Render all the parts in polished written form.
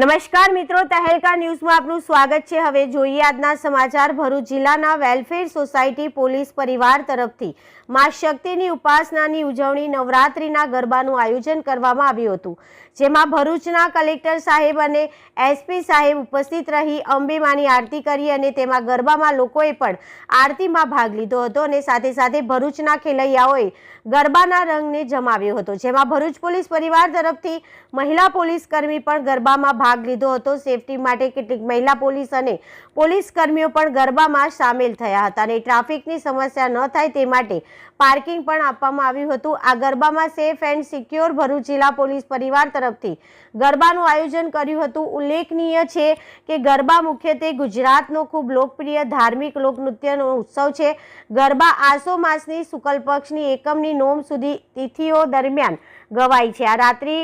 નમસ્કાર મિત્રો, તહેલકા ન્યૂઝમાં આપનું સ્વાગત છે। હવે જોઈએ આજના સમાચાર। ભરૂચ જિલ્લાના વેલફેર સોસાયટી પોલીસ પરિવાર તરફથી મા શક્તિની ઉપાસનાની ઉજવણી નવરાત્રિના ગરબાનું આયોજન કરવામાં આવ્યું હતું, જેમાં ભરૂચના કલેક્ટર સાહેબ અને એસપી સાહેબ ઉપસ્થિત રહી અંબે માની આરતી કરી અને તેમાં ગરબામાં લોકોએ પણ આરતીમાં ભાગ લીધો હતો અને સાથે સાથે ભરૂચના ખેલૈયાઓએ ગરબાના રંગને જમાવ્યો હતો, જેમાં ભરૂચ પોલીસ પરિવાર તરફથી મહિલા પોલીસ કર્મી પણ ગરબામાં ભાગ લીધો હતો। સેફટી માટે કેટલીક મહિલા પોલીસ અને પોલીસ કર્મીઓ પણ ગરબામાં સામેલ થયા હતા અને ટ્રાફિકની સમસ્યા ન થાય તે માટે પાર્કિંગ પણ આપવામાં આવ્યું હતું। આ ગરબામાં સેફ એન્ડ સિક્યોર ભરૂચ જિલ્લા પોલીસ પરિવાર તરફથી ગરબાનું આયોજન કર્યું હતું। ઉલ્લેખનીય છે કે ગરબા મુખ્યત્વે ગુજરાતનો ખૂબ લોકપ્રિય ધાર્મિક લોકનૃત્યનો ઉત્સવ છે। ગરબા આસો માસની શુક્લ પક્ષની એકમની નોમ સુધી તિથિઓ દરમિયાન ગવાય છે। આ રાત્રિ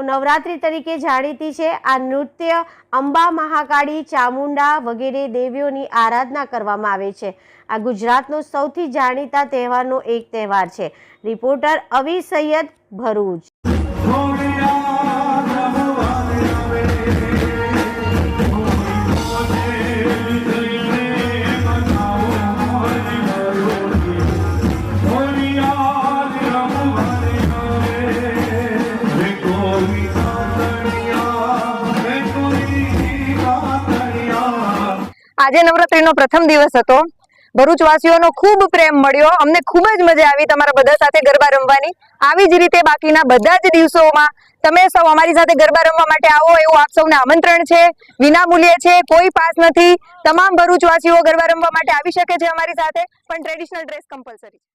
નવરાત્રી તરીકે જાણીતી છે। આ નૃત્ય અંબા, મહાકાળી, ચામુંડા વગેરે દેવીઓની આરાધના કરવામાં આવે છે। આ ગુજરાતનો સૌથી જાણીતા તહેવારનો એક તહેવાર છે। રિપોર્ટર અવી સૈયદ, ભરૂચ। આજે નવરાત્રીનો પ્રથમ દિવસ હતો। ભરૂચવાસીઓનો ખૂબ પ્રેમ મળ્યો, અમને ખૂબ જ મજા આવી તમારા બધા સાથે ગરબા રમવાની। આવી જ રીતે બાકીના બધા જ દિવસોમાં તમે સૌ અમારી સાથે ગરબા રમવા માટે આવો એવું આપ સૌને આમંત્રણ છે। વિના મૂલ્યે છે, કોઈ પાસ નથી। તમામ ભરૂચવાસીઓ ગરબા રમવા માટે આવી શકે છે અમારી સાથે, પણ ટ્રેડિશનલ ડ્રેસ કમ્પલસરી છે।